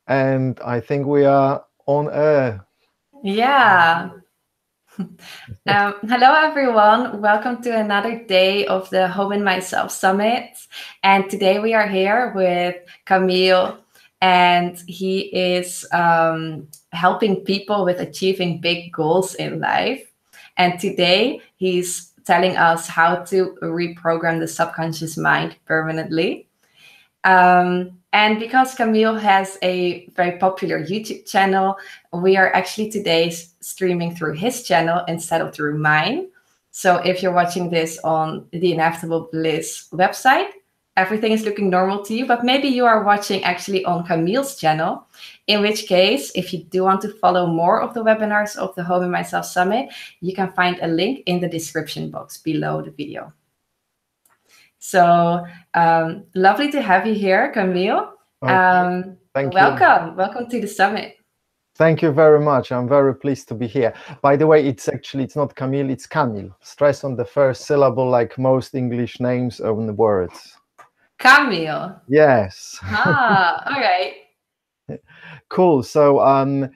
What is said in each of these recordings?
And I think we are on air. Yeah. Hello, everyone. Welcome to another day of the Home and Myself Summit. And today we are here with Camille, and he is helping people with achieving big goals in life. And today he's telling us how to reprogram the subconscious mind permanently. And because Camille has a very popular YouTube channel, we are actually today streaming through his channel instead of through mine. So if you're watching this on the Inevitable Bliss website, everything is looking normal to you, but maybe you are watching actually on Camille's channel, in which case, if you do want to follow more of the webinars of the Home and Myself Summit, you can find a link in the description box below the video. So lovely to have you here, Camille. Thank welcome. you. Welcome to the summit. Thank you very much. I'm very pleased to be here. By the way, it's not Camille, it's Camille. Stress on the first syllable, like most English names and words. Camille. Yes. All right. Cool. So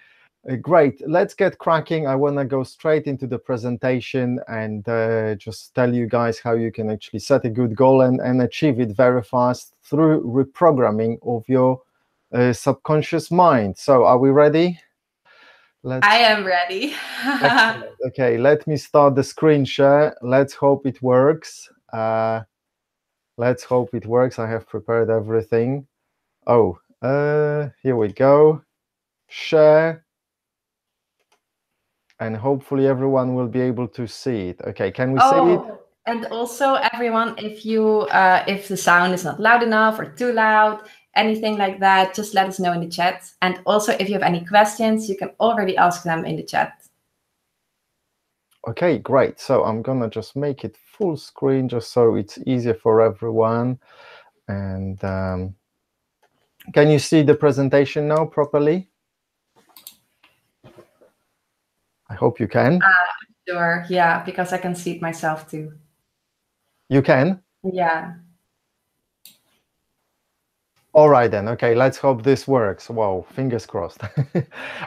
great. Let's get cracking. I want to go straight into the presentation and just tell you guys how you can actually set a good goal and achieve it very fast through reprogramming of your subconscious mind. So are we ready? I am ready. Okay, let me start the screen share. Let's hope it works. Let's hope it works. I have prepared everything. Oh, here we go. Share. And hopefully everyone will be able to see it. Okay, can we see it? And also everyone, if the sound is not loud enough or too loud, anything like that, just let us know in the chat. And also, if you have any questions, you can already ask them in the chat. Okay, great. So I'm gonna just make it full screen just so it's easier for everyone. And can you see the presentation now properly? I hope you can. Sure, yeah, because I can see it myself too. You can? Yeah. All right then. Okay, let's hope this works. Wow, fingers crossed.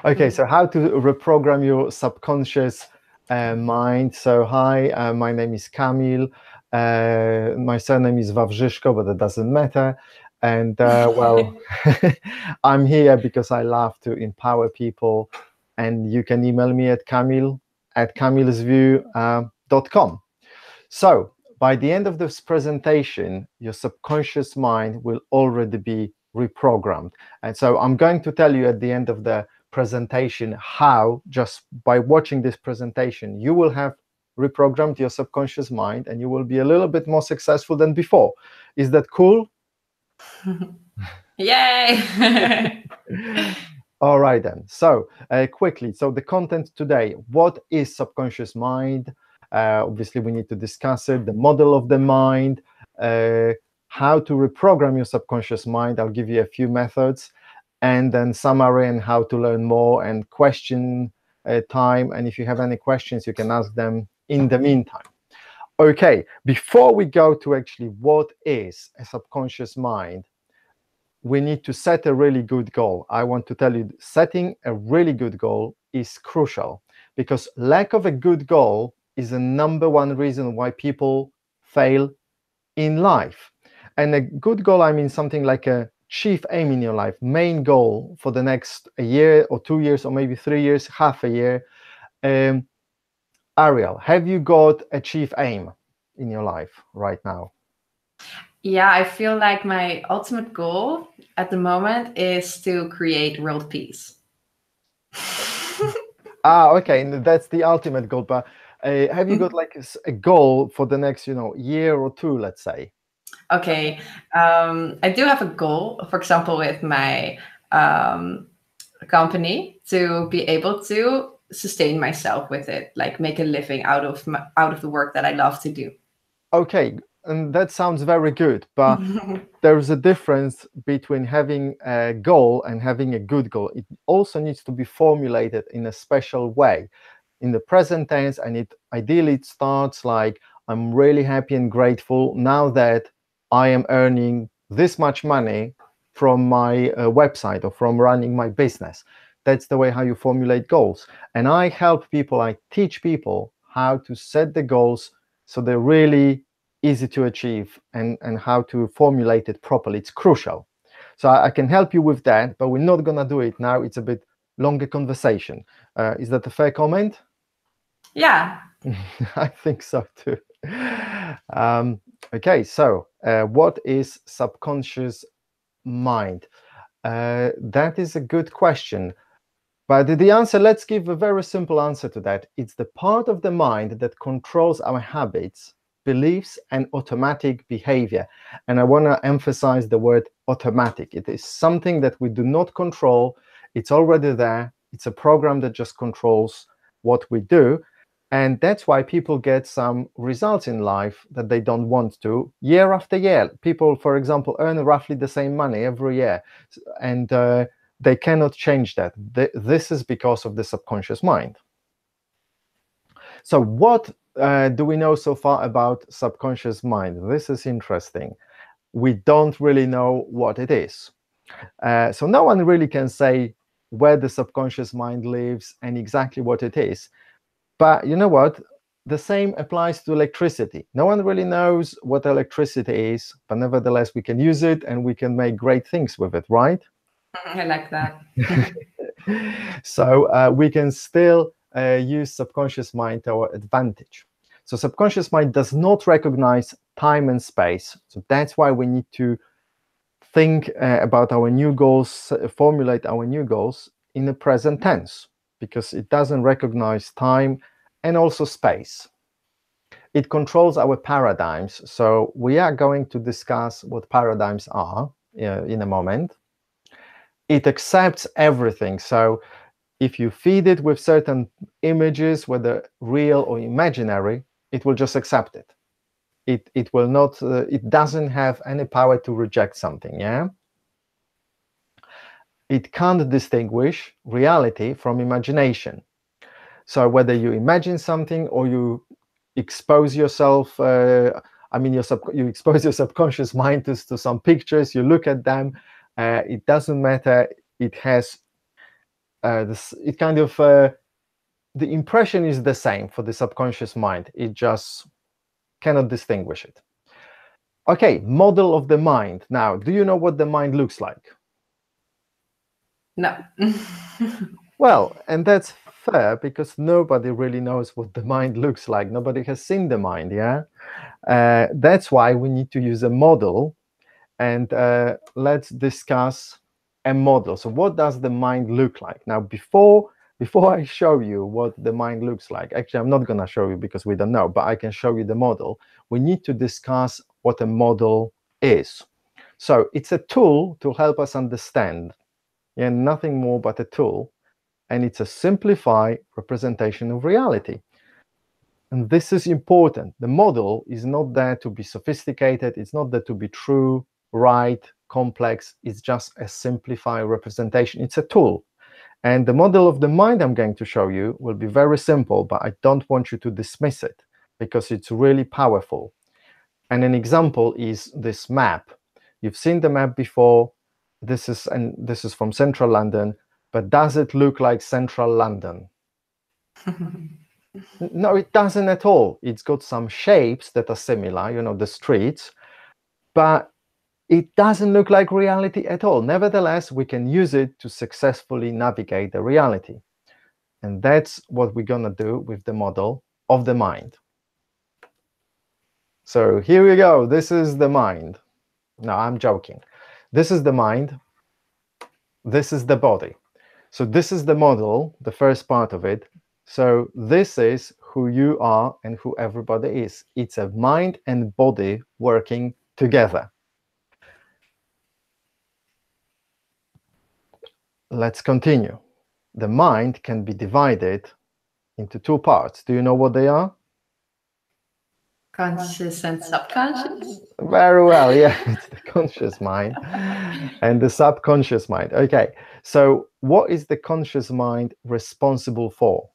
Okay, so how to reprogram your subconscious mind. So hi, my name is Camille. My surname is Wawrzyszko, but that doesn't matter. And well, I'm here because I love to empower people. And you can email me at camillesview.com. So by the end of this presentation, your subconscious mind will already be reprogrammed. And so I'm going to tell you at the end of the presentation how, just by watching this presentation, you will have reprogrammed your subconscious mind and you will be a little bit more successful than before. Is that cool? Yay! All right then. So quickly, so the content today, what is subconscious mind? Obviously, we need to discuss it, the model of the mind, how to reprogram your subconscious mind. I'll give you a few methods, and then summary and how to learn more and question time. And if you have any questions, you can ask them in the meantime. Okay, before we go to actually what is a subconscious mind, we need to set a really good goal. I want to tell you, setting a really good goal is crucial because lack of a good goal is the #1 reason why people fail in life. And a good goal, I mean something like a chief aim in your life, main goal for the next year or 2 years or maybe 3 years, half a year. Ariel, have you got a chief aim in your life right now? Yeah, I feel like my ultimate goal at the moment is to create world peace. Okay, that's the ultimate goal. But have you got like a goal for the next, year or two, let's say? Okay, I do have a goal, for example, with my company to be able to sustain myself with it, like make a living out of the work that I love to do. Okay, and that sounds very good, but there's a difference between having a goal and having a good goal. It also needs to be formulated in a special way, in the present tense, and ideally it starts like, I'm really happy and grateful now that I am earning this much money from my website or from running my business. That's the way how you formulate goals. And I help people, I teach people how to set the goals so they're really easy to achieve, and how to formulate it properly. It's crucial. So I can help you with that, but we're not going to do it now. It's a bit longer conversation. Is that a fair comment? Yeah. I think so too. Okay, so what is subconscious mind? That is a good question. But the answer, let's give a very simple answer to that. It's the part of the mind that controls our habits, beliefs, and automatic behavior. And I want to emphasize the word automatic. It is something that we do not control. It's already there. It's a program that just controls what we do. And that's why people get some results in life that they don't want to, year after year. People, for example, earn roughly the same money every year. And they cannot change that. This is because of the subconscious mind. So what do we know so far about subconscious mind? This is interesting. We don't really know what it is. So no one really can say where the subconscious mind lives and exactly what it is. But you know what? The same applies to electricity. No one really knows what electricity is, but nevertheless, we can use it and we can make great things with it, right? I like that. So we can still use subconscious mind to our advantage. So subconscious mind does not recognize time and space. So that's why we need to think about our new goals, formulate our new goals in the present tense, because it doesn't recognize time and also space. It controls our paradigms. So we are going to discuss what paradigms are in a moment. It accepts everything. So if you feed it with certain images, whether real or imaginary, it will just accept it. It will not, it doesn't have any power to reject something, yeah? It can't distinguish reality from imagination. So whether you imagine something or you expose yourself, you expose your subconscious mind to some pictures, you look at them, it doesn't matter. It has it kind of, the impression is the same for the subconscious mind. It just cannot distinguish it. Okay, model of the mind. Now, do you know what the mind looks like? No. Well, and that's fair, because nobody really knows what the mind looks like. Nobody has seen the mind, yeah? That's why we need to use a model. And let's discuss a model. So what does the mind look like? Now, before I show you what the mind looks like, actually, I'm not going to show you because we don't know, but I can show you the model. We need to discuss what a model is. So it's a tool to help us understand, and nothing more but a tool. And it's a simplified representation of reality. And this is important. The model is not there to be sophisticated. It's not there to be true, right, complex. It's just a simplified representation. It's a tool. And the model of the mind I'm going to show you will be very simple, but I don't want you to dismiss it because it's really powerful. And an example is this map. You've seen the map before. This is from central London, but does it look like central London? No, it doesn't at all. It's got some shapes that are similar, you know, the streets, but it doesn't look like reality at all. Nevertheless, we can use it to successfully navigate the reality. And that's what we're going to do with the model of the mind. So here we go. This is the mind. No, I'm joking. This is the mind. This is the body. So this is the model, the first part of it. So this is who you are and who everybody is. It's a mind and body working together. Let's continue. The mind can be divided into two parts. Do you know what they are? Conscious and subconscious? Very well, yeah. It's the conscious mind and the subconscious mind. Okay, so what is the conscious mind responsible for?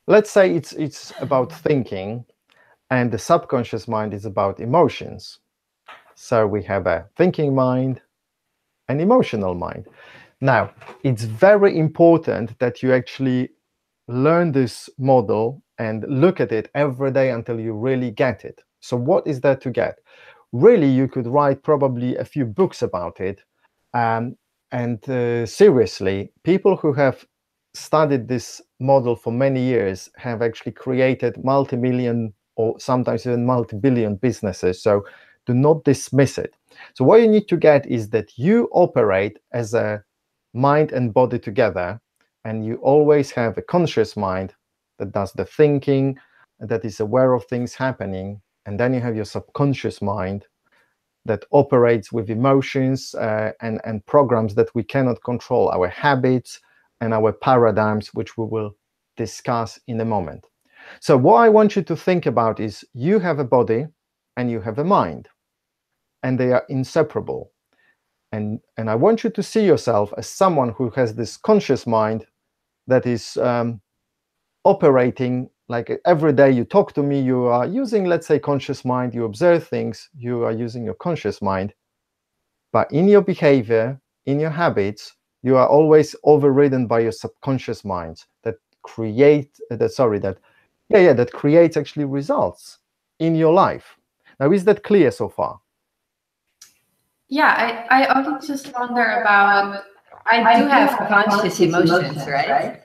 Let's say it's about thinking, And the subconscious mind is about emotions. So we have a thinking mind, an emotional mind. Now, it's very important that you actually learn this model and look at it every day until you really get it. So what is there to get? Really, you could write probably a few books about it. Seriously, people who have studied this model for many years have actually created multi-million or sometimes even multi-billion businesses. So do not dismiss it. So what you need to get is that you operate as a mind and body together, and you always have a conscious mind that does the thinking, that is aware of things happening, and then you have your subconscious mind that operates with emotions and programs that we cannot control, our habits and our paradigms, which we will discuss in a moment. So what I want you to think about is you have a body and you have a mind, and they are inseparable. And I want you to see yourself as someone who has this conscious mind that is operating like every day you talk to me, you are using, let's say, conscious mind, you observe things, you are using your conscious mind. But in your behavior, in your habits, you are always overridden by your subconscious mind that creates actually results in your life. Now, is that clear so far? Yeah, I also just wonder about, I do have conscious emotions, right?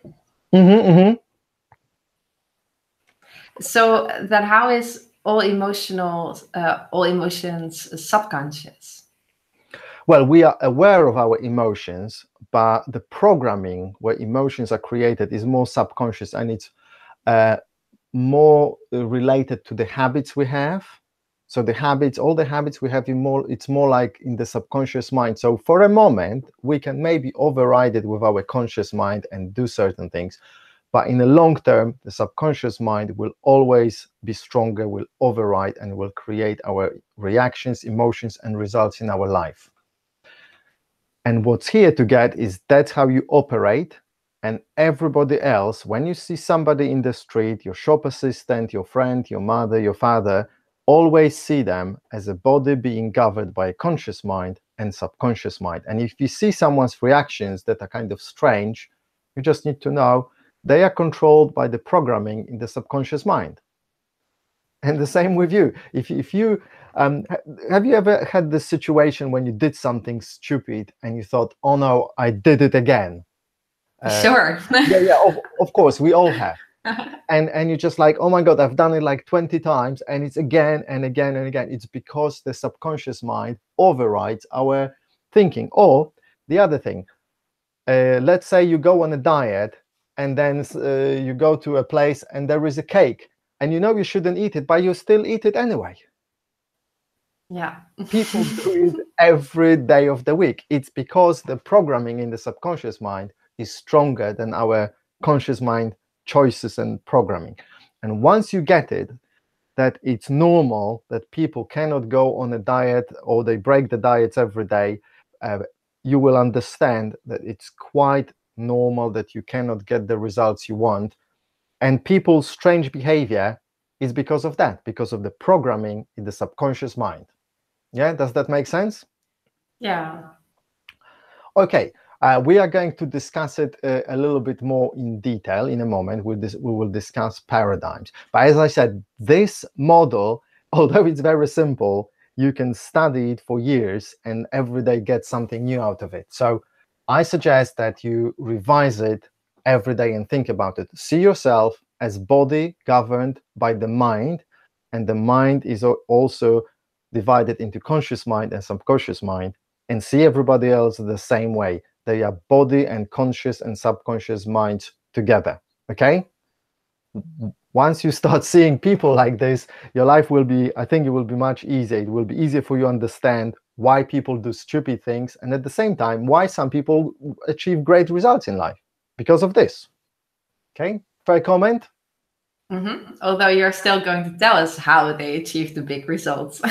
So that how is all emotions subconscious? Well, we are aware of our emotions, but the programming where emotions are created is more subconscious, and it's more related to the habits we have. So the habits, all the habits we have, it's more like in the subconscious mind. So for a moment, we can maybe override it with our conscious mind and do certain things. But in the long term, the subconscious mind will always be stronger, will override, and will create our reactions, emotions, and results in our life. And what's here to get is that's how you operate. And everybody else, when you see somebody in the street, your shop assistant, your friend, your mother, your father, always see them as a body being governed by a conscious mind and subconscious mind. And if you see someone's reactions that are kind of strange, you just need to know they are controlled by the programming in the subconscious mind. And the same with you. If you have you ever had this situation when you did something stupid and you thought, "Oh no, I did it again"? Sure. Of course, we all have. And you're just like, "Oh my God, I've done it like 20 times, and it's again and again and again." It's because the subconscious mind overrides our thinking. Or the other thing, let's say you go on a diet, and then you go to a place and there is a cake, and you know you shouldn't eat it, but you still eat it anyway. Yeah. People do it every day of the week. It's because the programming in the subconscious mind is stronger than our conscious mind choices and programming. And once you get it, that it's normal that people cannot go on a diet or they break the diets every day, you will understand that it's quite normal that you cannot get the results you want. And people's strange behavior is because of that, because of the programming in the subconscious mind. Yeah, does that make sense? Yeah. Okay, we are going to discuss it a little bit more in detail in a moment. We will discuss paradigms. But as I said, this model, although it's very simple, you can study it for years and every day get something new out of it. So I suggest that you revise it every day and think about it. See yourself as body governed by the mind, and the mind is also divided into conscious mind and subconscious mind, and see everybody else the same way. They are body and conscious and subconscious minds together. Okay? Once you start seeing people like this, your life will be, I think it will be much easier. It will be easier for you to understand why people do stupid things, and at the same time, why some people achieve great results in life because of this. Okay? Fair comment? Mm-hmm. Although you're still going to tell us how they achieve the big results.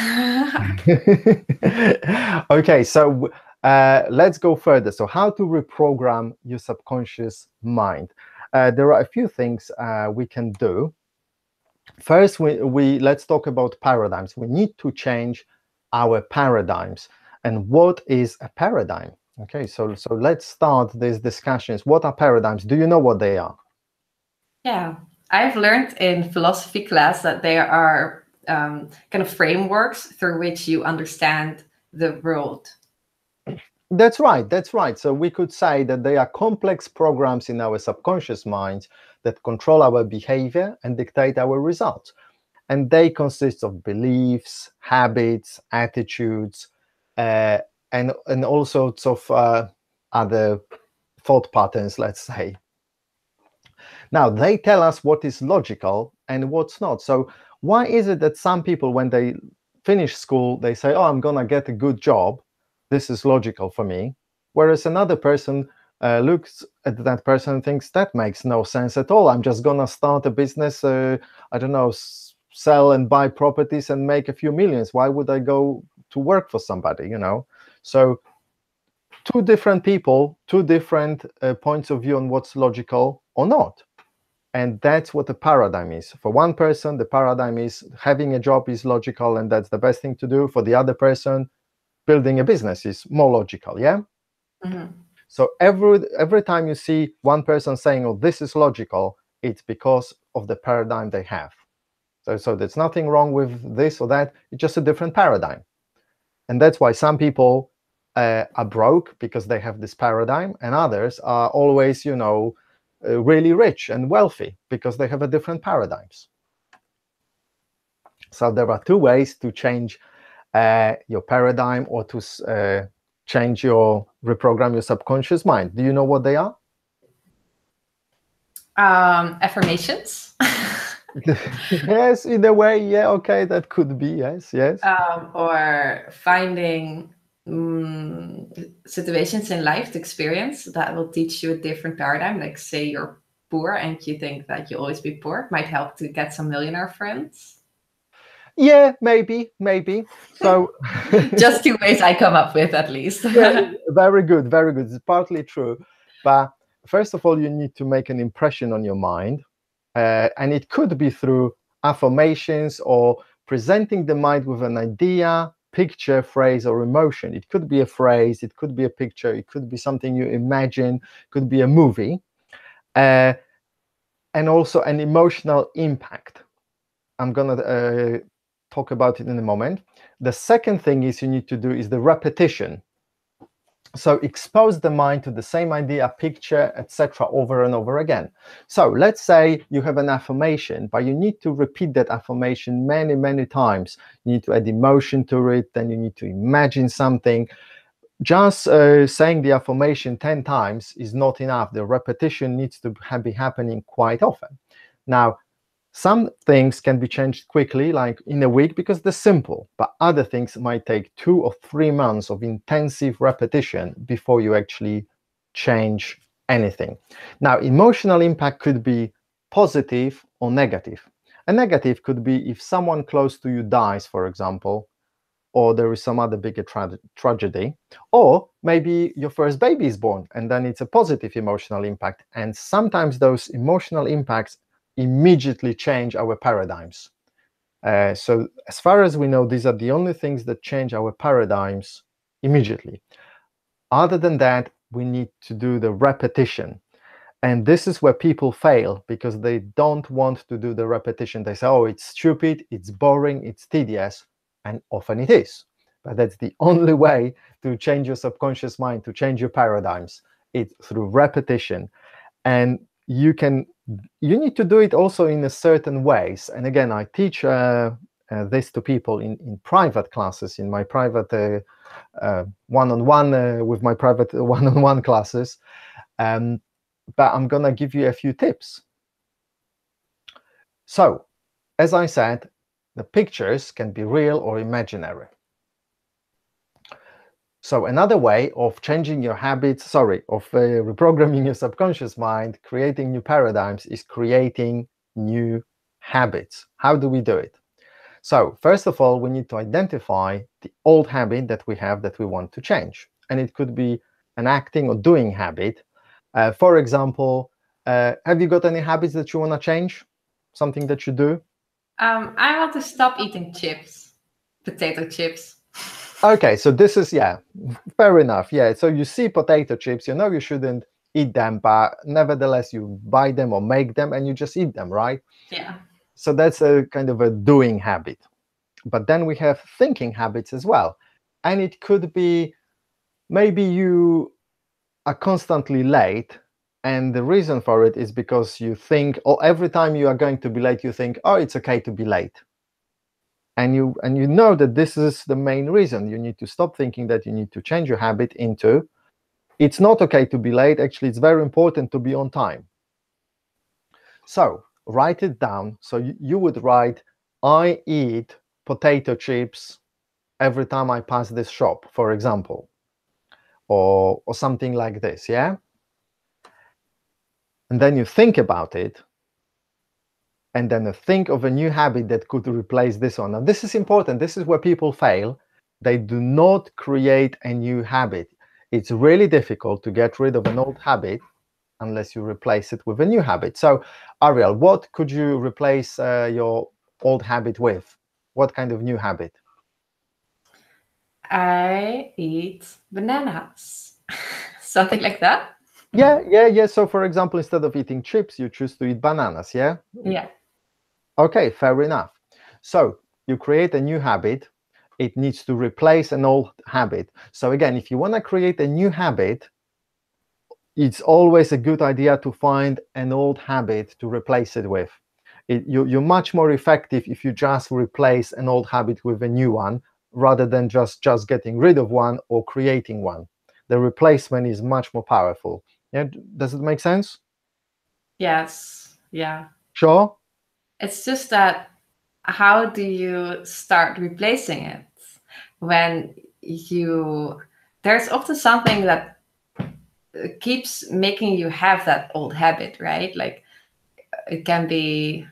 Okay, so let's go further. So how to reprogram your subconscious mind? There are a few things we can do. First, let's talk about paradigms. We need to change our paradigms. And what is a paradigm? Okay, so let's start these discussions. What are paradigms? Do you know what they are? Yeah, I've learned in philosophy class that there are kind of frameworks through which you understand the world. That's right, that's right. So we could say that they are complex programs in our subconscious minds that control our behavior and dictate our results. And they consist of beliefs, habits, attitudes, uh, and all sorts of other thought patterns, let's say. Now, they tell us what is logical and what's not. So why is it that some people, when they finish school, they say, oh, I'm going to get a good job. This is logical for me. Whereas another person looks at that person and thinks that makes no sense at all. I'm just going to start a business, I don't know, sell and buy properties and make a few millions. Why would I go to work for somebody, you know? So two different people, two different points of view on what's logical or not. And that's what the paradigm is. For one person, the paradigm is having a job is logical and that's the best thing to do. For the other person, building a business is more logical, yeah? Mm-hmm. So every time you see one person saying, oh, this is logical, it's because of the paradigm they have. So there's nothing wrong with this or that. It's just a different paradigm. And that's why some people are broke because they have this paradigm, and others are always, you know, really rich and wealthy because they have a different paradigms. So there are two ways to change your paradigm or to change reprogram your subconscious mind. Do you know what they are? Affirmations. Yes, in a way, yeah, okay, that could be, yes. Or finding situations in life to experience that will teach you a different paradigm. Like say you're poor and you think that you'll always be poor, might help to get some millionaire friends. Yeah, maybe. So just two ways I come up with, at least. yeah, very good. It's partly true. But first of all, you need to make an impression on your mind. And it could be through affirmations or presenting the mind with an idea, picture, phrase, or emotion. It could be a phrase, it could be a picture, it could be something you imagine, could be a movie. And also an emotional impact. I'm going to talk about it in a moment. The second thing is you need to do is the repetition. So expose the mind to the same idea, picture, etc. over and over again. So let's say you have an affirmation, but you need to repeat that affirmation many, many times. You need to add emotion to it, then you need to imagine something. Just saying the affirmation 10 times is not enough. The repetition needs to be happening quite often. Now, some things can be changed quickly, like in a week, because they're simple, but other things might take 2 or 3 months of intensive repetition before you actually change anything. Now, emotional impact could be positive or negative. A negative could be if someone close to you dies, for example, or there is some other bigger tragedy, or maybe your first baby is born, and then it's a positive emotional impact. And sometimes those emotional impacts immediately change our paradigms. So as far as we know, these are the only things that change our paradigms immediately. Other than that, we need to do the repetition. And this is where people fail because they don't want to do the repetition. They say, oh, it's stupid, it's boring, it's tedious. And often it is. But that's the only way to change your subconscious mind, to change your paradigms. It's through repetition. And you need to do it also in a certain ways. And again, I teach this to people in private classes, in my private one-on-one, with my private one-on-one classes. But I'm going to give you a few tips. So, as I said, the pictures can be real or imaginary. So another way of changing your habits, of reprogramming your subconscious mind, creating new paradigms, is creating new habits. How do we do it? So first of all, we need to identify the old habit that we have that we want to change. And it could be an acting or doing habit. For example, have you got any habits that you want to change? Something that you do? I want to stop eating chips, potato chips. Okay, so this is, yeah, fair enough. Yeah, so you see potato chips, you know you shouldn't eat them, but nevertheless you buy them or make them and you just eat them, right? Yeah. So that's a kind of a doing habit. But then we have thinking habits as well. And it could be maybe you are constantly late, and the reason for it is because you think, or every time you are going to be late, you think, oh, it's okay to be late. And you know that this is the main reason. You need to stop thinking that. You need to change your habit into, it's not okay to be late. Actually, it's very important to be on time. So write it down. So you would write, I eat potato chips every time I pass this shop, for example, or something like this, yeah? And then you think about it, and then think of a new habit that could replace this one. Now, this is important. This is where people fail. They do not create a new habit. It's really difficult to get rid of an old habit unless you replace it with a new habit. So, Ariel, what could you replace your old habit with? What kind of new habit? I eat bananas. Something like that? Yeah. So, for example, instead of eating chips, you choose to eat bananas, yeah? Yeah. Okay, fair enough. So, you create a new habit. It needs to replace an old habit. So, again, if you want to create a new habit, it's always a good idea to find an old habit to replace it with. You're much more effective if you just replace an old habit with a new one, rather than just getting rid of one or creating one. The replacement is much more powerful. Yeah, does it make sense? Yes. Yeah. Sure. It's just that how do you start replacing it when there's often something that keeps making you have that old habit, right? Like it can be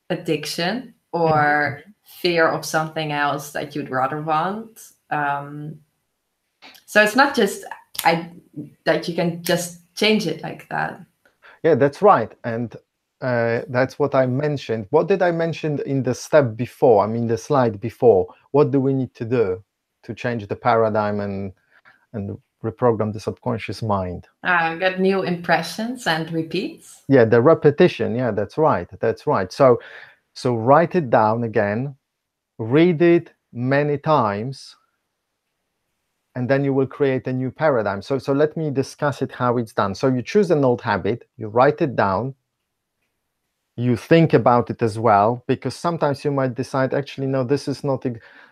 addiction or fear of something else that you'd rather want. So it's not just that you can just change it like that. Yeah, that's right. And that's what I mentioned. What did I mention in the step before? I mean, the slide before. What do we need to do to change the paradigm and reprogram the subconscious mind? Get new impressions and repeats. Yeah, the repetition. Yeah, that's right. That's right. So write it down again, read it many times, and then you will create a new paradigm. So let me discuss it, how it's done. So you choose an old habit, you write it down, you think about it as well, because sometimes you might decide, actually, no, this is not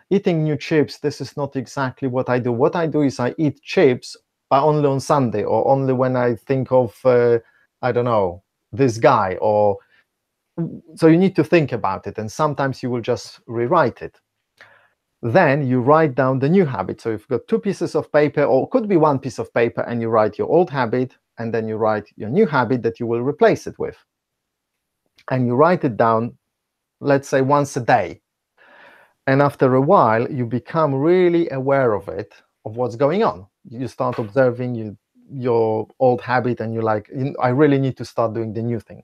eating new chips. This is not exactly what I do. What I do is I eat chips, but only on Sunday, or only when I think of, I don't know, this guy. Or so you need to think about it, and sometimes you will just rewrite it. Then you write down the new habit. So you've got two pieces of paper, or could be one piece of paper, and you write your old habit, and then you write your new habit that you will replace it with. And you write it down, let's say once a day. And after a while, you become really aware of it, of what's going on. You start observing your old habit, and you're like, I really need to start doing the new thing.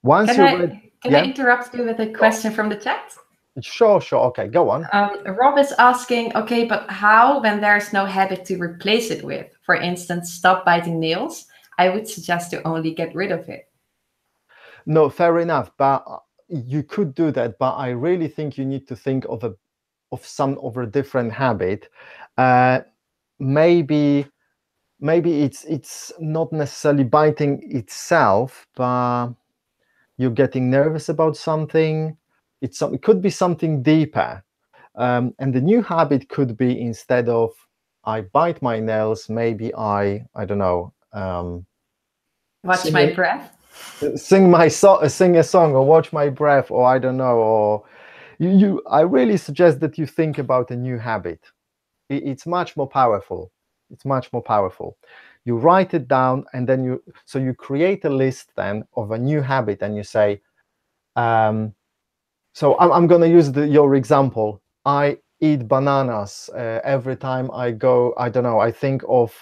Once Can I interrupt you with a question from the chat? Sure. Okay, go on. Rob is asking, okay, but how when there's no habit to replace it with? For instance, stop biting nails. I would suggest to only get rid of it. No, fair enough, but you could do that. But I really think you need to think of a different habit. Maybe it's not necessarily biting itself, but you're getting nervous about something. It could be something deeper. And the new habit could be, instead of I bite my nails, maybe I don't know. Watch my breath. Sing a song, or watch my breath, or I don't know. Or I really suggest that you think about a new habit. It's much more powerful. It's much more powerful. You write it down, and then you create a list then of a new habit, and you say, so I'm going to use your example. I eat bananas every time I go, I don't know, I think of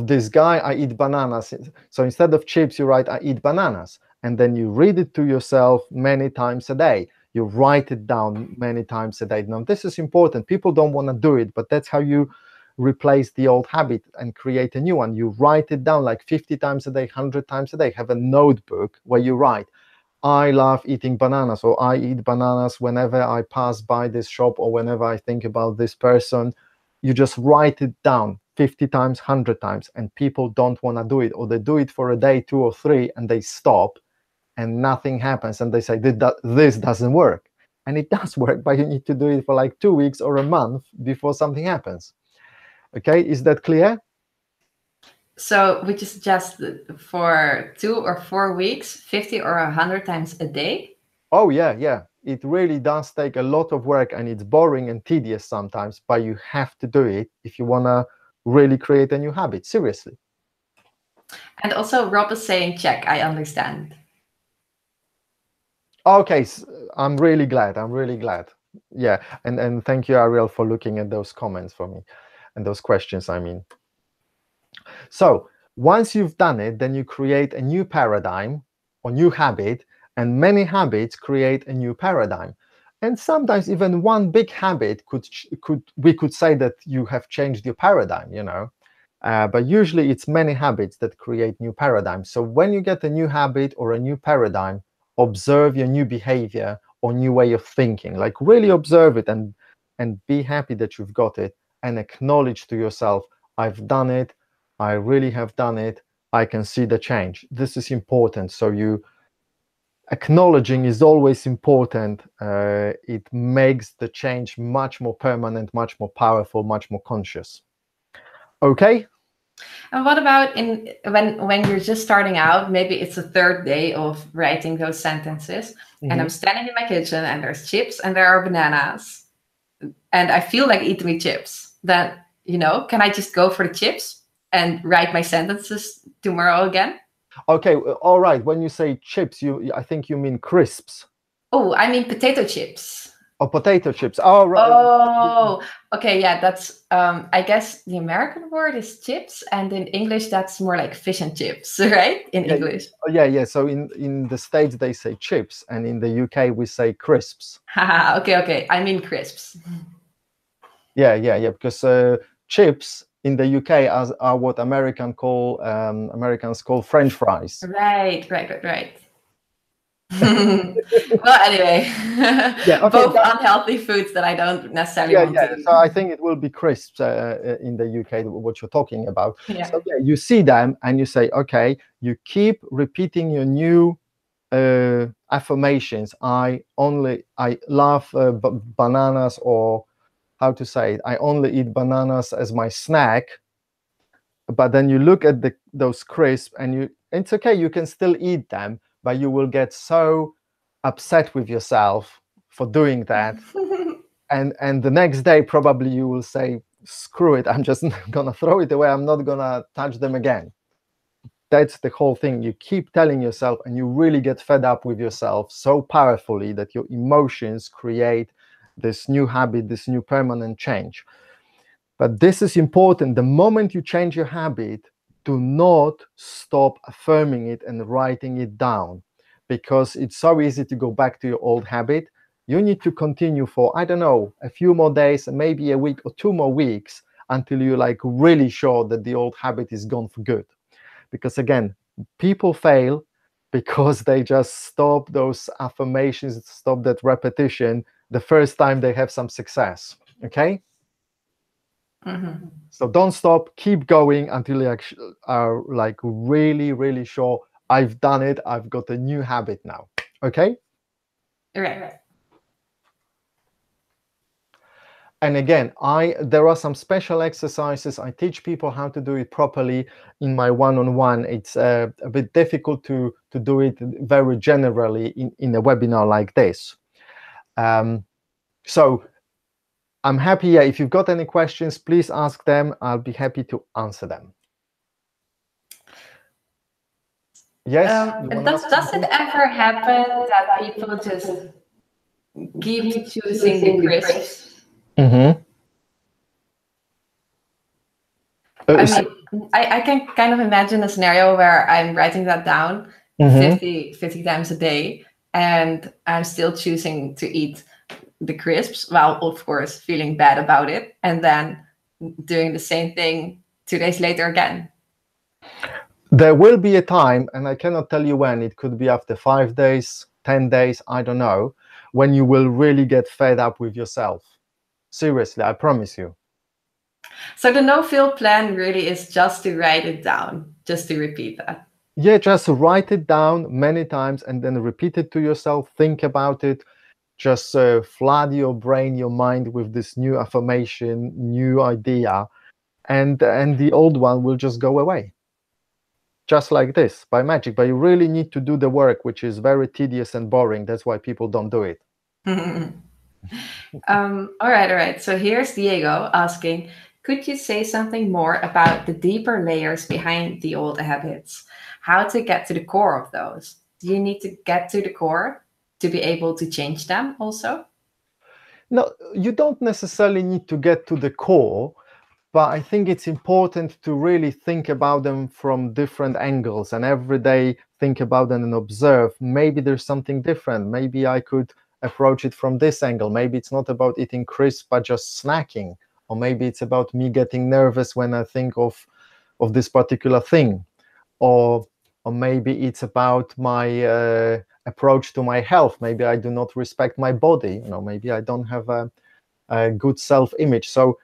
this guy, I eat bananas. So instead of chips, you write, I eat bananas. and then you read it to yourself many times a day. You write it down many times a day. Now, this is important. People don't want to do it, but that's how you replace the old habit and create a new one. You write it down like 50 times a day, 100 times a day. Have a notebook where you write, I love eating bananas, or I eat bananas whenever I pass by this shop, or whenever I think about this person. You just write it down 50 times, 100 times, and people don't want to do it, or they do it for a day, 2 or 3, and they stop and nothing happens, and they say, this doesn't work. And it does work, but you need to do it for like 2 weeks or a month before something happens. Okay, is that clear? So we just for 2 or 4 weeks, 50 or 100 times a day? Oh, yeah. It really does take a lot of work, and it's boring and tedious sometimes, but you have to do it if you want to really create a new habit, seriously. And also Rob is saying, check, I understand. Okay, I'm really glad. Yeah, and thank you, Ariel, for looking at those comments for me, and those questions, I mean. So once you've done it, then you create a new paradigm or new habit, and many habits create a new paradigm. And sometimes even one big habit we could say that you have changed your paradigm, you know. But usually it's many habits that create new paradigms. So when you get a new habit or a new paradigm, observe your new behavior or new way of thinking. Like really observe it and be happy that you've got it, and acknowledge to yourself, I've done it. I really have done it. I can see the change. This is important. So acknowledging is always important. It makes the change much more permanent, much more powerful, much more conscious. Okay. And what about when you're just starting out? Maybe it's the third day of writing those sentences, and I'm standing in my kitchen, and there's chips and there are bananas, and I feel like eating the chips. Then, can I just go for the chips and write my sentences tomorrow again? Okay, all right. When you say chips, I think you mean crisps. Oh, I mean potato chips. Oh, potato chips. Oh, right. Oh, okay. Yeah, that's, I guess the American word is chips, and in English, that's more like fish and chips, right? In English. Yeah. So in the States, they say chips, and in the UK, we say crisps. Okay. I mean crisps. Yeah. Because chips in the UK are what Americans call French fries. Right. Well, anyway, both unhealthy foods that I don't necessarily want to eat. So I think it will be crisps in the UK, what you're talking about. Yeah. So you see them and you say, okay, you keep repeating your new affirmations. I love bananas, or how to say it, I only eat bananas as my snack. But then you look at those crisps, and it's okay, you can still eat them, but you will get so upset with yourself for doing that. and the next day probably you will say, screw it, I'm just gonna throw it away, I'm not gonna touch them again. That's the whole thing. You keep telling yourself, and you really get fed up with yourself so powerfully that your emotions create this new habit, this new permanent change. But this is important. The moment you change your habit, do not stop affirming it and writing it down, because it's so easy to go back to your old habit. You need to continue for, I don't know, a few more days, maybe a week or 2 more weeks, until you're like really sure that the old habit is gone for good. Because again, people fail because they just stop those affirmations, stop that repetition the first time they have some success. Okay? Mm-hmm. So don't stop, keep going until you are like really, really sure, I've done it, I've got a new habit now. Okay? Right. And again, there are some special exercises. I teach people how to do it properly in my one-on-one. It's a bit difficult to do it very generally in a webinar like this. So I'm happy. If you've got any questions, please ask them. I'll be happy to answer them. Yes? Does it ever happen that people just keep choosing the crisps? Mm-hmm. I mean, I can kind of imagine a scenario where I'm writing that down, Mm-hmm. 50 times a day, and I'm still choosing to eat the crisps, while of course feeling bad about it, and then doing the same thing 2 days later again. There will be a time, and I cannot tell you when, it could be after 5 days, 10 days, I don't know, when you will really get fed up with yourself. Seriously, I promise you. So the no-fail plan really is just to write it down, just to repeat that. Yeah, just write it down many times and then repeat it to yourself, think about it, just flood your brain, your mind with this new affirmation, new idea, and the old one will just go away. Just like this, by magic. But you really need to do the work, which is very tedious and boring. That's why people don't do it. All right. So here's Diego asking, could you say something more about the deeper layers behind the old habits? How to get to the core of those? Do you need to get to the core to be able to change them also? No, you don't necessarily need to get to the core, but I think it's important to really think about them from different angles and every day think about them and observe. Maybe there's something different. Maybe I could approach it from this angle. Maybe it's not about eating crisps, but just snacking. Or maybe it's about me getting nervous when I think of this particular thing. Or maybe it's about my approach to my health. Maybe I do not respect my body. Maybe I don't have a good self-image. So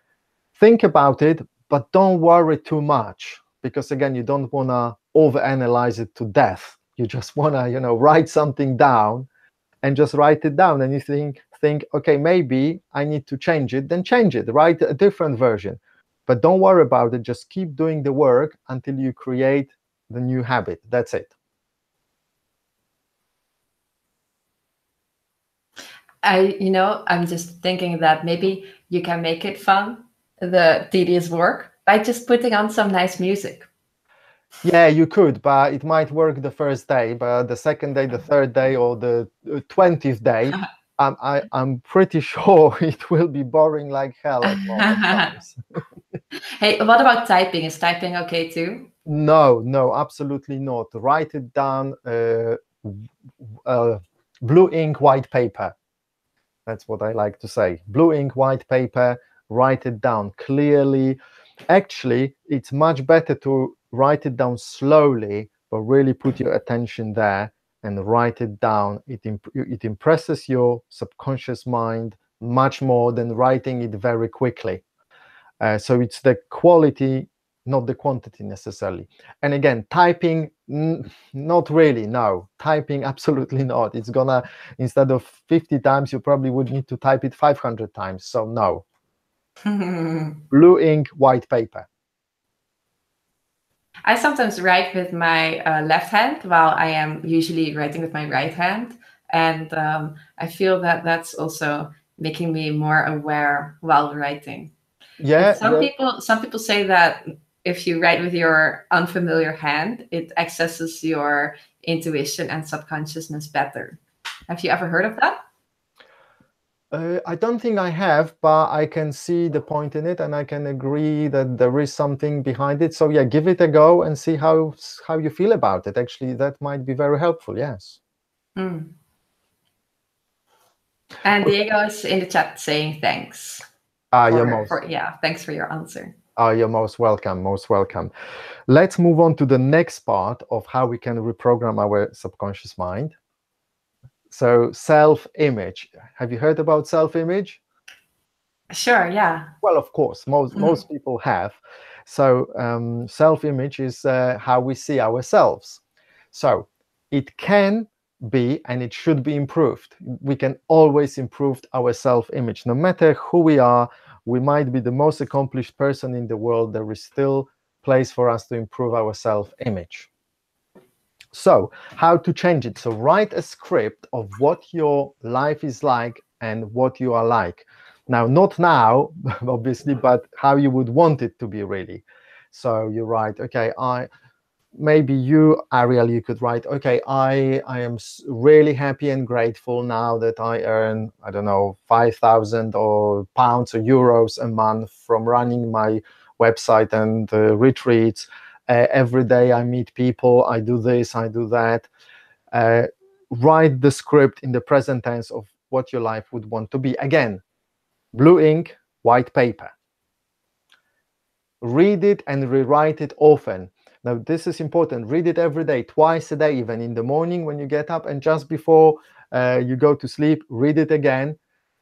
think about it, but don't worry too much, because again, you don't want to overanalyze it to death. You just want to, write something down and just write it down. And you think, okay, maybe I need to change it, then change it, write a different version. But don't worry about it. Just keep doing the work until you create the new habit. That's it. I'm just thinking that maybe you can make it fun, the tedious work, by just putting on some nice music. Yeah, you could, but it might work the first day, but the second day, the third day, or the 20th day, I'm pretty sure it will be boring like hell at times. Hey, what about typing? Is typing okay too? No, absolutely not. Write it down, blue ink, white paper. That's what I like to say. Blue ink, white paper, write it down clearly. Actually, it's much better to write it down slowly, but really put your attention there and write it down. It impresses your subconscious mind much more than writing it very quickly. So it's the quality, not the quantity necessarily. And again, typing, not really, no. Typing, absolutely not. It's gonna, instead of 50 times, you probably would need to type it 500 times. So no. Blue ink, white paper. I sometimes write with my left hand, while I am usually writing with my right hand. And I feel that that's also making me more aware while writing. Yeah. Some people say that if you write with your unfamiliar hand, it accesses your intuition and subconsciousness better. Have you ever heard of that? I don't think I have, but I can see the point in it, and I can agree that there is something behind it. So yeah, give it a go and see how you feel about it. Actually, that might be very helpful. Yes. Mm. And Diego is in the chat saying thanks. Thanks for your answer. You're most welcome. Most welcome. Let's move on to the next part of how we can reprogram our subconscious mind. So self-image. Have you heard about self-image? Sure, yeah. Well, of course, most people have. So self-image is how we see ourselves. So it can be, and it should be improved. We can always improve our self-image. No matter who we are, we might be the most accomplished person in the world. There is still place for us to improve our self-image. So how to change it? So write a script of what your life is like and what you are like. Now, not now, obviously, but how you would want it to be really. So you write, okay, maybe you, Ariel, you could write, okay, I am really happy and grateful now that I earn, I don't know, 5,000 or pounds or euros a month from running my website and retreats. every day I meet people, I do this, I do that. Write the script in the present tense of what your life would want to be. Again, blue ink, white paper. Read it and rewrite it often. Now, this is important. Read it every day, twice a day, even in the morning when you get up, and just before you go to sleep, read it again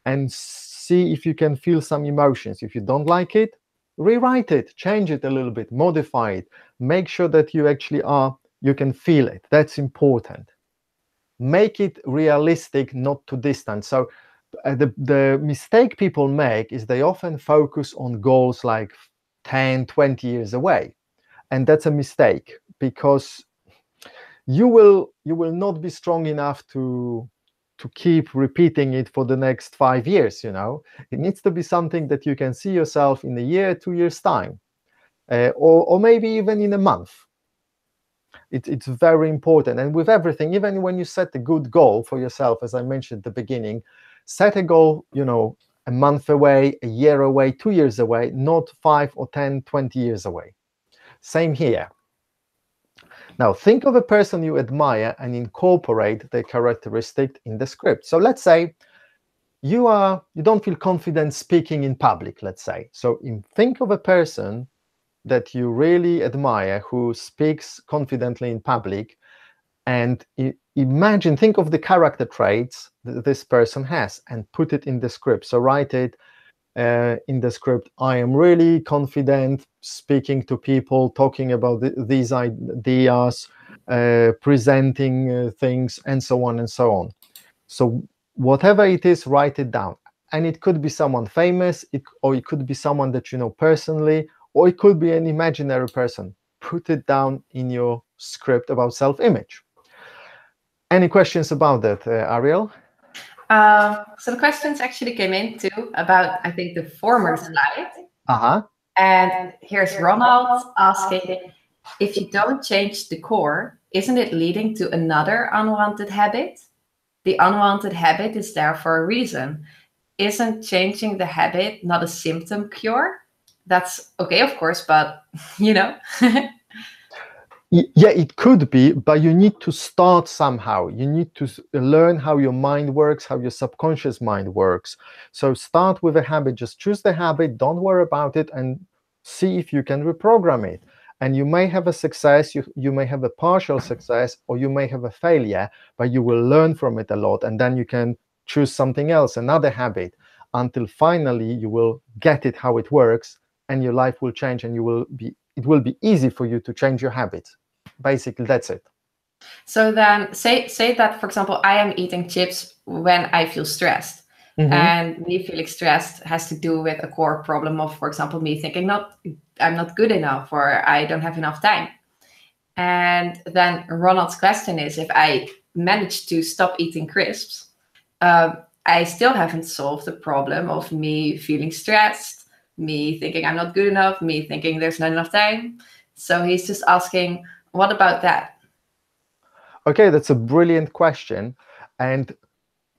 and see if you can feel some emotions. If you don't like it, rewrite it, change it a little bit, modify it. Make sure that you actually you can feel it. That's important. Make it realistic, not too distant. So the mistake people make is they often focus on goals like 10, 20 years away. And that's a mistake, because you will not be strong enough to keep repeating it for the next 5 years. It needs to be something that you can see yourself in a year, 2 years time, or maybe even in a month. It's very important. And with everything, even when you set a good goal for yourself, as I mentioned at the beginning, set a goal, a month away, a year away, 2 years away, not 5 or 10, 20 years away. Same here. Now, think of a person you admire and incorporate their characteristic in the script. So let's say you don't feel confident speaking in public, let's say. So think of a person that you really admire who speaks confidently in public, and think of the character traits that this person has and put it in the script. So write it in the script. I am really confident speaking to people, talking about these ideas, presenting things, and so on and so on. So whatever it is, write it down. And it could be someone famous, or it could be someone that you know personally, or it could be an imaginary person. Put it down in your script about self-image. Any questions about that, Ariel? So the questions actually came in too about, I think, the former slide. Uh-huh. And here's Ronald asking, if you don't change the core, isn't it leading to another unwanted habit? The unwanted habit is there for a reason. Isn't changing the habit not a symptom cure? That's okay, of course, but Yeah, it could be, but you need to start somehow. You need to learn how your mind works, how your subconscious mind works. So start with a habit, just choose the habit, don't worry about it, and see if you can reprogram it. And you may have a success, you may have a partial success, or you may have a failure, but you will learn from it a lot, and then you can choose something else, another habit, until finally you will get it how it works, and your life will change, and it will be easy for you to change your habits. Basically, that's it. So then say that, for example, I am eating chips when I feel stressed. Mm-hmm. And me feeling stressed has to do with a core problem of, for example, me thinking I'm not good enough, or I don't have enough time. And then Ronald's question is, if I manage to stop eating crisps, I still haven't solved the problem of me feeling stressed, me thinking I'm not good enough, me thinking there's not enough time. So he's just asking, what about that? Okay, that's a brilliant question. And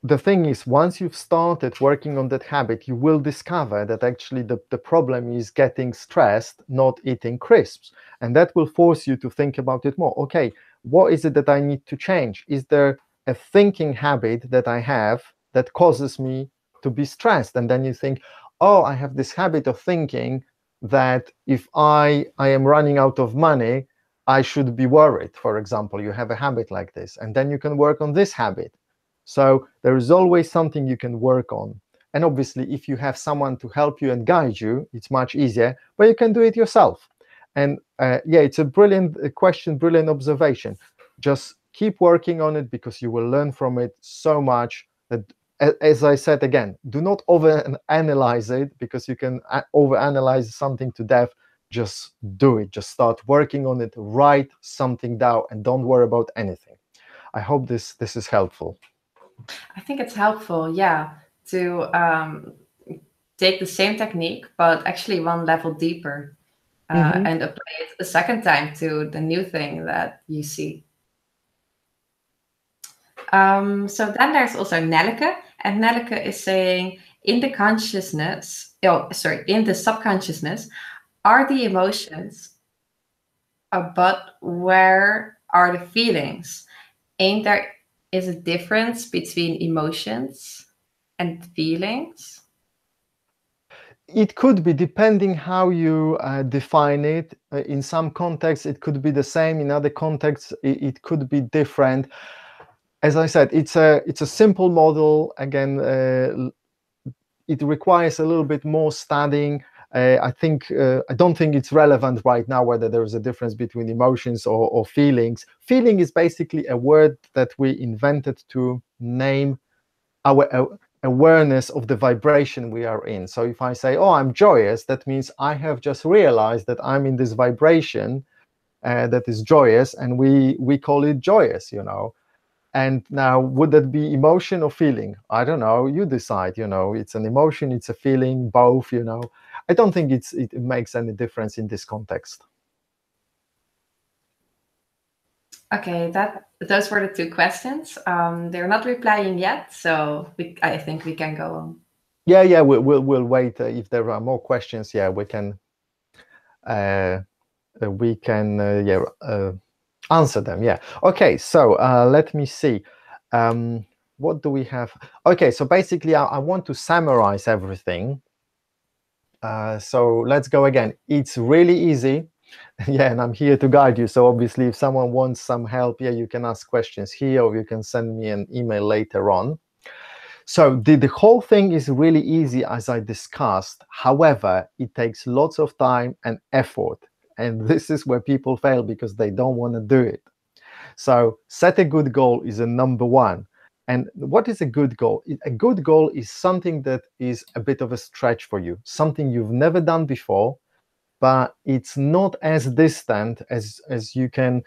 the thing is, once you've started working on that habit, you will discover that actually the problem is getting stressed, not eating crisps. And that will force you to think about it more. Okay, what is it that I need to change? Is there a thinking habit that I have that causes me to be stressed? And then you think, oh, I have this habit of thinking that if I am running out of money, I should be worried. For example, you have a habit like this, and then you can work on this habit. So there is always something you can work on. And obviously, if you have someone to help you and guide you, it's much easier, but you can do it yourself. And yeah, it's a brilliant question, brilliant observation. Just keep working on it, because you will learn from it so much that, as I said again, do not overanalyze it, because you can overanalyze something to death. Just do it. Just start working on it. Write something down, and don't worry about anything. I hope this is helpful. I think it's helpful, yeah, to take the same technique, but actually one level deeper, and apply it a second time to the new thing that you see. So then there's also Nelleke, and Nelleke is saying, in the subconsciousness, are the emotions But where are the feelings? Ain't there is a difference between emotions and feelings? It could be, depending how you define it. In some contexts, it could be the same. In other contexts, it could be different. As I said, it's a simple model. Again, it requires a little bit more studying. I don't think it's relevant right now whether there is a difference between emotions or feelings. Feeling is basically a word that we invented to name our awareness of the vibration we are in. So if I say, oh, I'm joyous, that means I have just realized that I'm in this vibration that is joyous, and we call it joyous, And now, would that be emotion or feeling? I don't know. You decide. It's an emotion, it's a feeling, both. I don't think it makes any difference in this context. Okay, those were the two questions. They're not replying yet, so I think we can go on. Yeah. We'll wait. If there are more questions, we can answer them. Yeah. Okay. So let me see. What do we have? Okay. So basically, I want to summarize everything. So let's go again. It's really easy. Yeah, and I'm here to guide you. So obviously, if someone wants some help, you can ask questions here, or you can send me an email later on. So the whole thing is really easy, as I discussed. However, it takes lots of time and effort. And this is where people fail, because they don't want to do it. So set a good goal is a number one. And what is a good goal? A good goal is something that is a bit of a stretch for you, something you've never done before, but it's not as distant as you can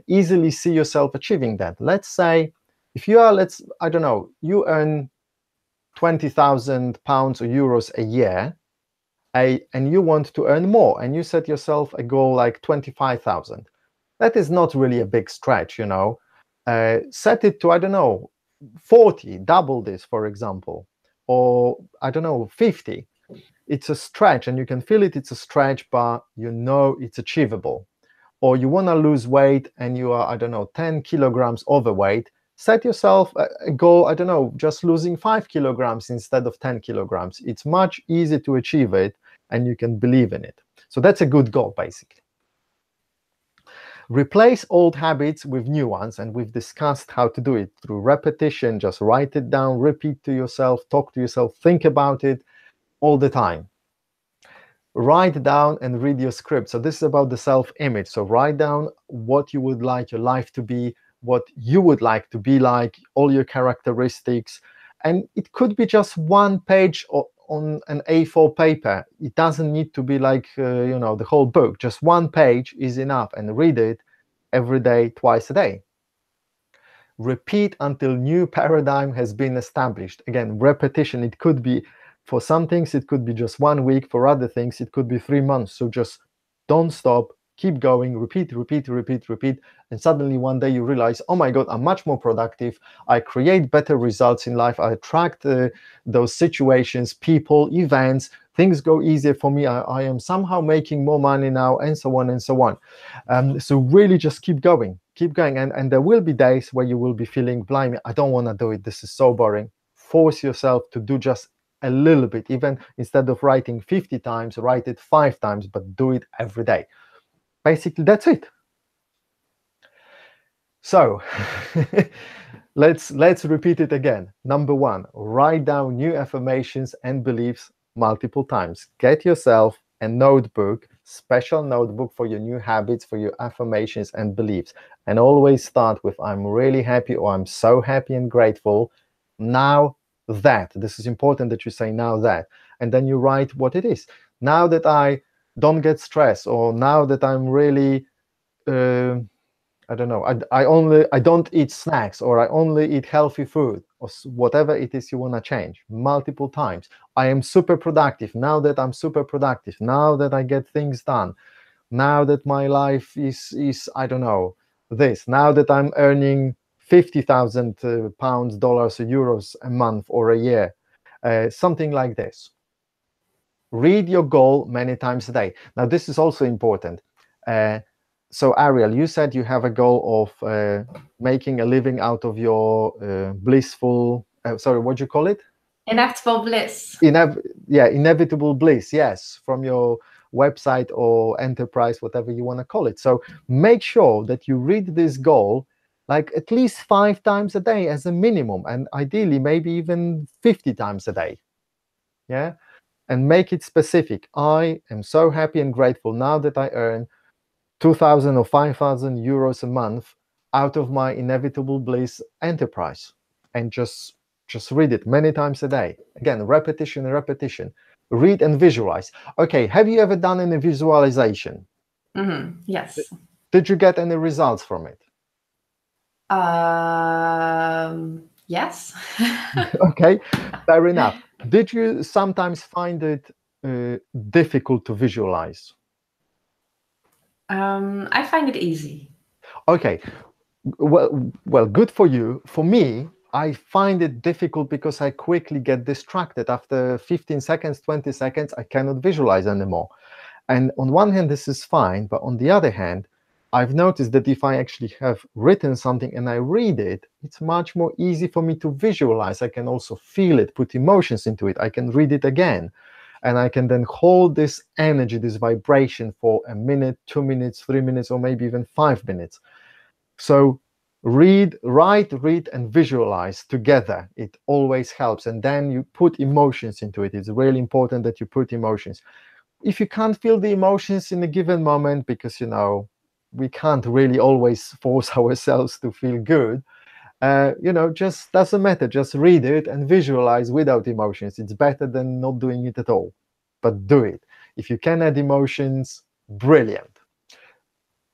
easily see yourself achieving that. Let's say if you are, I don't know, you earn £20,000 or euros a year, and you want to earn more, and you set yourself a goal like 25,000. That is not really a big stretch, set it to, I don't know, 40, double this, for example, or I don't know, 50. It's a stretch, and you can feel it, it's a stretch, but it's achievable. Or you want to lose weight and you are, I don't know, 10 kilograms overweight, set yourself a goal, I don't know, just losing 5 kilograms instead of 10 kilograms. It's much easier to achieve it, and you can believe in it. So that's a good goal, basically. Replace old habits with new ones, and we've discussed how to do it through repetition. Just write it down, repeat to yourself, talk to yourself, think about it all the time. Write down and read your script. So this is about the self-image. So write down what you would like your life to be, what you would like to be like, all your characteristics. And it could be just one page on an A4 paper. It doesn't need to be like, the whole book. Just one page is enough, and read it every day, twice a day. Repeat until new paradigm has been established. Again, repetition. It could be, for some things, it could be just 1 week. For other things, it could be 3 months. So just don't stop. Keep going, repeat, and suddenly one day you realize, oh my God, I'm much more productive. I create better results in life. I attract those situations, people, events. Things go easier for me. I am somehow making more money now, and so on and so on. So really just keep going. And there will be days where you will be feeling, blimey, I don't want to do it. This is so boring. Force yourself to do just a little bit. Even instead of writing 50 times, write it 5 times, but do it every day. Basically, that's it. So let's repeat it again. Number one, write down new affirmations and beliefs multiple times. Get yourself a notebook, special notebook for your new habits, for your affirmations and beliefs. And always start with, I'm really happy, or I'm so happy and grateful. Now that. This is important that you say now that. And then you write what it is. Now that I don't get stressed, or now that I'm really, I don't know, I don't eat snacks, or I only eat healthy food, or whatever it is you want to change, multiple times. I am super productive. Now that I'm super productive, now that I get things done, now that my life is I don't know, this, now that I'm earning 50,000 pounds, dollars, or euros a month or a year, something like this. Read your goal many times a day. Now, this is also important. So Ariel, you said you have a goal of making a living out of your blissful, sorry, what do you call it? Inevitable bliss. Inevitable bliss, yes, from your website or enterprise, whatever you want to call it. So make sure that you read this goal like at least 5 times a day as a minimum, and ideally maybe even 50 times a day. Yeah. And make it specific. I am so happy and grateful now that I earn 2,000 or 5,000 euros a month out of my inevitable bliss enterprise, and just read it many times a day. Again, repetition and repetition. Read and visualize. Okay, have you ever done any visualization? Yes. Did you get any results from it? Yes. Okay, fair enough. Did you sometimes find it difficult to visualize? I find it easy. Okay, well, good for you. For me, I find it difficult because I quickly get distracted. After 15 seconds, 20 seconds, I cannot visualize anymore. And on one hand, this is fine, but on the other hand, I've noticed that if I actually have written something and I read it, it's much more easy for me to visualize. I can also feel it, put emotions into it. I can read it again. And I can then hold this energy, this vibration for a minute, 2 minutes, 3 minutes, or maybe even 5 minutes. So write, read, and visualize together. It always helps. And then you put emotions into it. It's really important that you put emotions. If you can't feel the emotions in a given moment, because, we can't really always force ourselves to feel good, just doesn't matter. Just read it and visualize without emotions. It's better than not doing it at all. But do it. If you can add emotions, brilliant.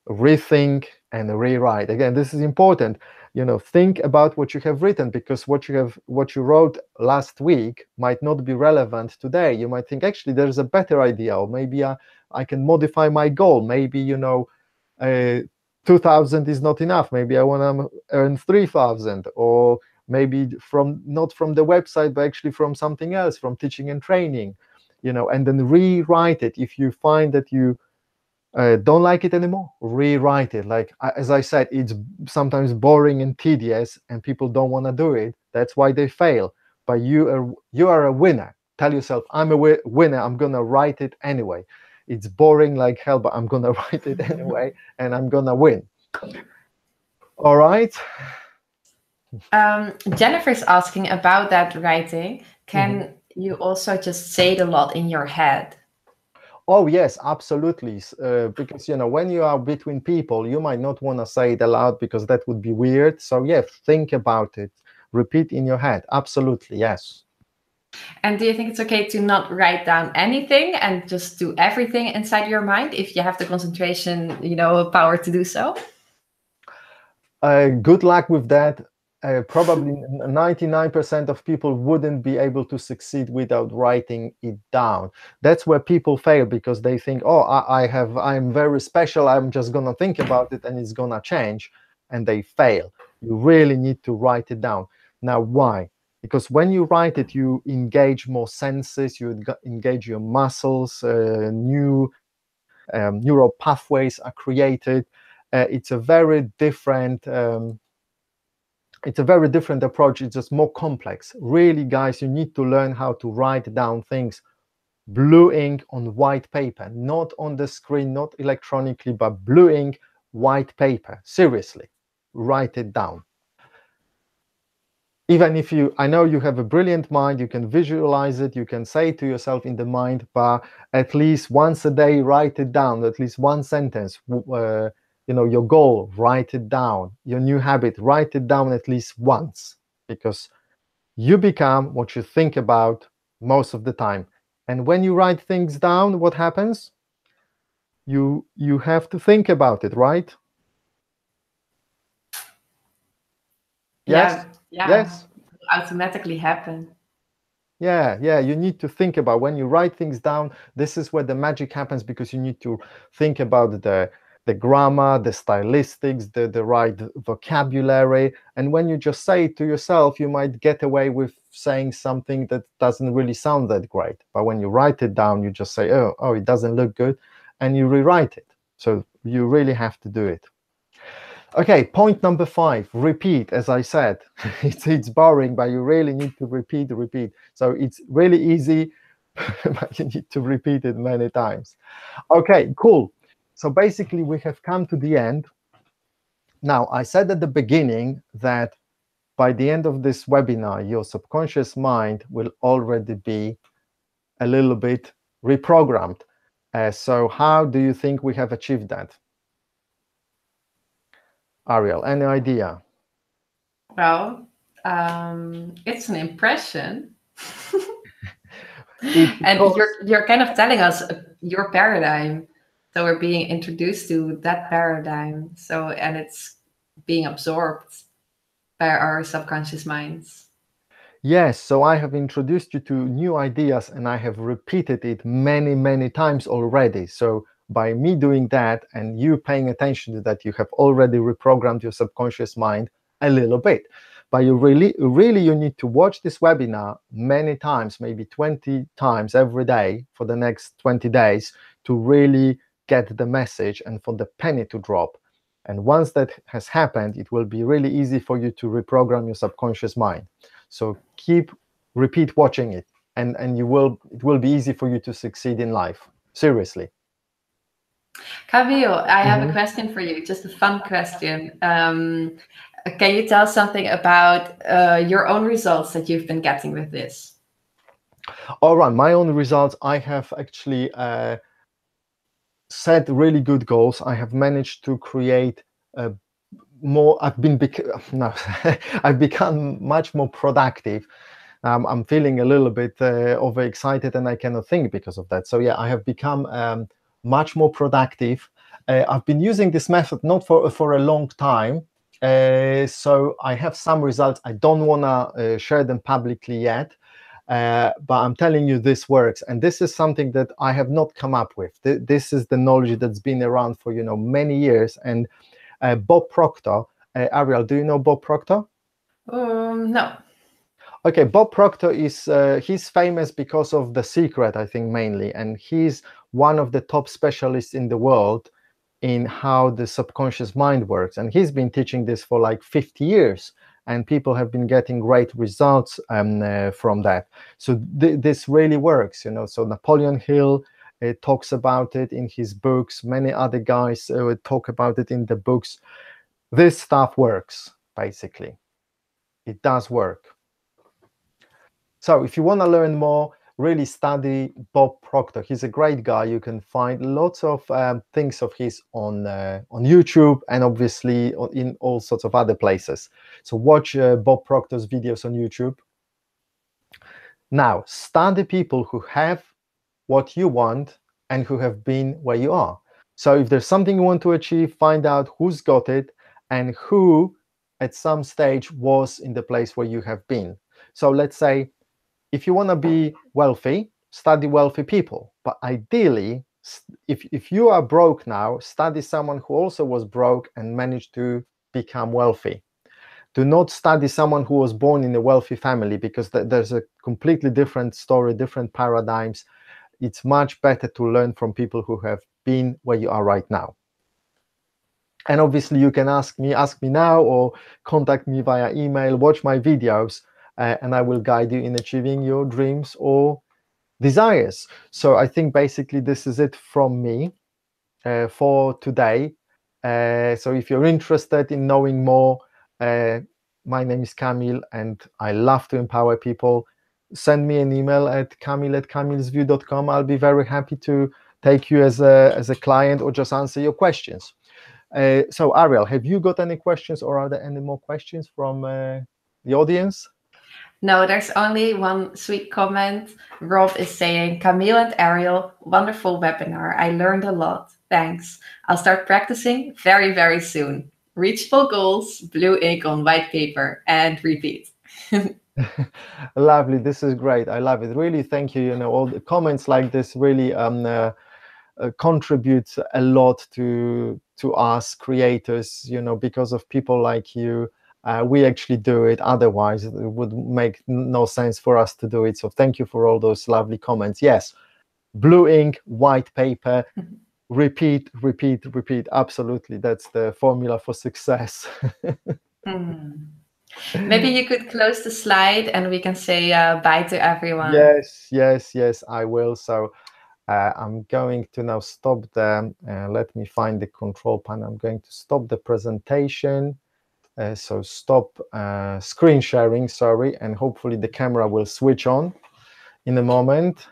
Rethink and rewrite. Again, this is important. Think about what you have written, because what you wrote last week might not be relevant today. You might think, actually, there's a better idea, or maybe I can modify my goal. Maybe 2,000 is not enough. Maybe I want to earn 3,000, or maybe not from the website, but actually from something else, from teaching and training. And then rewrite it. If you find that you don't like it anymore, rewrite it. Like, as I said, it's sometimes boring and tedious and people don't want to do it. That's why they fail. But you are a winner. Tell yourself, I'm a winner. I'm gonna write it anyway. It's boring like hell, but I'm gonna write it anyway, and I'm gonna win. All right. Jennifer's asking about that writing. Can you also just say it a lot in your head? Oh, yes, absolutely. Because, when you are between people, you might not want to say it aloud because that would be weird. So, yeah, think about it. Repeat in your head. Absolutely, yes. And do you think it's okay to not write down anything and just do everything inside your mind if you have the concentration, power to do so? Good luck with that. Probably 99% of people wouldn't be able to succeed without writing it down. That's where people fail, because they think, oh, I'm very special. I'm just going to think about it and it's going to change. And they fail. You really need to write it down. Now, why? Because when you write it, you engage more senses, you engage your muscles, new neural pathways are created. It's a very different approach. It's just more complex. Really, guys, you need to learn how to write down things. Blue ink on white paper, not on the screen, not electronically, but blue ink, white paper. Seriously, write it down. Even if I know you have a brilliant mind, you can visualize it, you can say it to yourself in the mind, but at least once a day, write it down, at least one sentence. Your goal, write it down. Your new habit, write it down at least once, because you become what you think about most of the time. And when you write things down, what happens? You have to think about it, right? Yes? Yeah. Yes? It will automatically happen. Yeah, you need to think about, when you write things down, this is where the magic happens, because you need to think about the grammar, the stylistics, the right vocabulary. And when you just say it to yourself, you might get away with saying something that doesn't really sound that great. But when you write it down, you just say, oh, it doesn't look good, and you rewrite it. So you really have to do it. Okay, point number 5, repeat. As I said, it's boring, but you really need to repeat. So it's really easy, but you need to repeat it many times. Okay, cool. So basically we have come to the end. Now, I said at the beginning that by the end of this webinar, your subconscious mind will already be a little bit reprogrammed. So how do you think we have achieved that? Ariel, any idea? Well, it's an impression. And you're kind of telling us your paradigm. So we're being introduced to that paradigm. So, and it's being absorbed by our subconscious minds. Yes, so I have introduced you to new ideas and I have repeated it many, many times already. So by me doing that and you paying attention to that, you have already reprogrammed your subconscious mind a little bit. But you really you need to watch this webinar many times, maybe 20 times every day for the next 20 days to really get the message and for the penny to drop. And once that has happened, it will be really easy for you to reprogram your subconscious mind. So repeat watching it, and it will be easy for you to succeed in life. Seriously. Camille, I have a question for you, just a fun question. Can you tell something about your own results that you've been getting with this? All right, my own results. I have actually set really good goals. I have managed to create more. I've become much more productive. I'm feeling a little bit overexcited, and I cannot think because of that. So yeah, I have become much more productive. I've been using this method not for a long time. So I have some results. I don't want to share them publicly yet, but I'm telling you this works, and this is something that I have not come up with. This is the knowledge that's been around for many years. And Bob Proctor, Ariel, do you know Bob Proctor? No. Okay, Bob Proctor is he's famous because of The Secret, I think, mainly, and he's one of the top specialists in the world in how the subconscious mind works, and he's been teaching this for like 50 years, and people have been getting great results from that. So this really works, So Napoleon Hill talks about it in his books. Many other guys talk about it in the books. This stuff works, basically. It does work. So if you want to learn more, really study Bob Proctor. He's a great guy. You can find lots of things of his on YouTube, and obviously in all sorts of other places. So watch Bob Proctor's videos on YouTube. Now, study people who have what you want and who have been where you are. So if there's something you want to achieve, find out who's got it and who at some stage was in the place where you have been. So let's say, if you want to be wealthy, study wealthy people. But ideally, if you are broke now, study someone who also was broke and managed to become wealthy. Do not study someone who was born in a wealthy family, because there's a completely different story, different paradigms. It's much better to learn from people who have been where you are right now. And obviously, you can ask me now, or contact me via email, watch my videos, and I will guide you in achieving your dreams or desires. So I think basically this is it from me for today. So if you're interested in knowing more, my name is Camille, and I love to empower people. Send me an email at camille@camillesview.com. I'll be very happy to take you as a client or just answer your questions. So Ariel, have you got any questions, or are there any more questions from the audience? No, there's only one sweet comment. Rob is saying, Camille and Ariel, wonderful webinar. I learned a lot. Thanks. I'll start practicing very, very soon. Reachable goals, blue ink on white paper, and repeat. Lovely. This is great. I love it. Really, thank you. All the comments like this really contributes a lot to us creators, because of people like you. We actually do it. Otherwise, it would make no sense for us to do it. So thank you for all those lovely comments. Yes, blue ink, white paper. repeat, repeat, repeat. Absolutely, that's the formula for success. Maybe you could close the slide and we can say bye to everyone. Yes, yes, yes, I will. So I'm going to now stop the, let me find the control panel. I'm going to stop the presentation. So stop screen sharing, sorry, and hopefully the camera will switch on in a moment.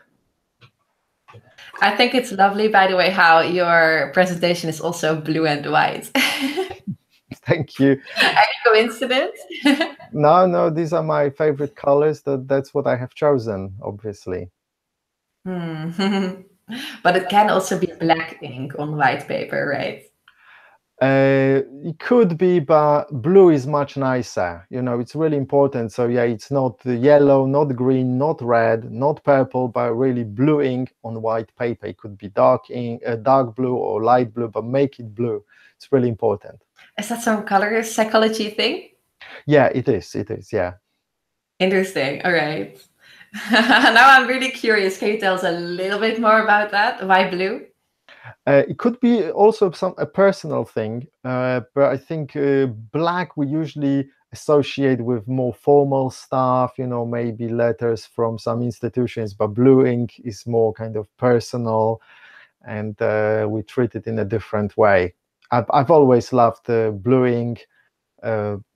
I think it's lovely, by the way, how your presentation is also blue and white. Thank you. Any coincidence? No, no, these are my favorite colors. That's what I have chosen, obviously. But it can also be black ink on white paper, right? It could be, but blue is much nicer. You know, it's really important. So yeah, it's not yellow, not green, not red, not purple, but really blue ink on white paper. It could be dark ink, dark blue or light blue, but make it blue. It's really important. Is that some color psychology thing? Yeah, it is. It is. Yeah. Interesting. All right. Now I'm really curious. Can you tell us a little bit more about that? Why blue? It could be also a personal thing, but I think black we usually associate with more formal stuff, you know, maybe letters from some institutions, but blue ink is more kind of personal, and we treat it in a different way. I've always loved blue ink.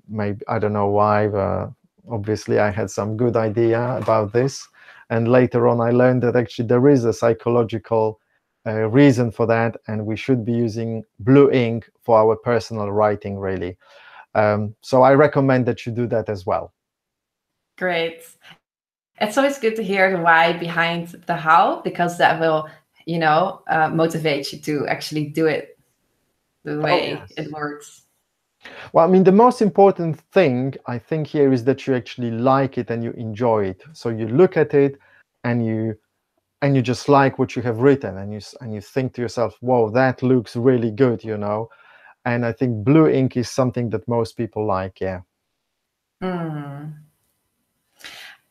Maybe I don't know why, but obviously I had some good idea about this, and later on I learned that actually there is a psychological reason for that, and we should be using blue ink for our personal writing, really. So I recommend that you do that as well. Great. It's always good to hear the why behind the how, because that will, motivate you to actually do it the way it works. Well, I mean, the most important thing I think here is that you actually like it and you enjoy it. So you look at it and you just like what you have written, and you think to yourself, "Whoa, that looks really good," you know. And I think blue ink is something that most people like. Yeah.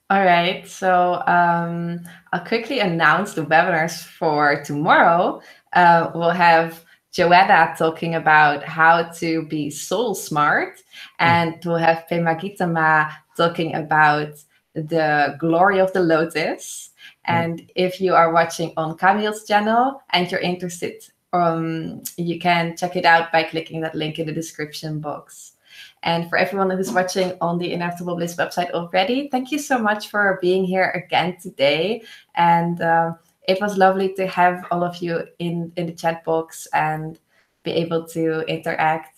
All right, so I'll quickly announce the webinars for tomorrow. We'll have Joanna talking about how to be soul smart, and we'll have Pemagitama talking about the glory of the lotus. And if you are watching on Camille's channel and you're interested, you can check it out by clicking that link in the description box. And for everyone who's watching on the Inevitable Bliss website already, thank you so much for being here again today. And it was lovely to have all of you in the chat box and be able to interact.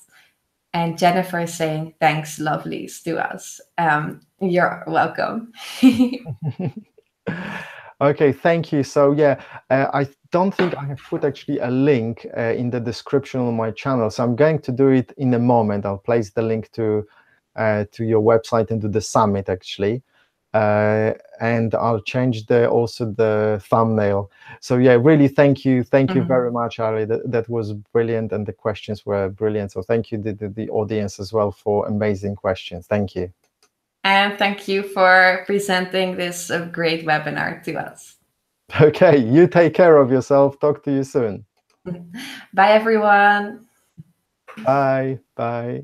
And Jennifer is saying, thanks, lovelies, to us. You're welcome. Okay, thank you. So yeah, I don't think I have put actually a link in the description on my channel. So I'm going to do it in a moment. I'll place the link to your website and to the summit actually. And I'll change also the thumbnail. So yeah, really thank you very much, Ali. That was brilliant, and the questions were brilliant. So thank you the audience as well for amazing questions. Thank you. And thank you for presenting this great webinar to us. Okay, you take care of yourself. Talk to you soon. Bye, everyone. Bye. Bye.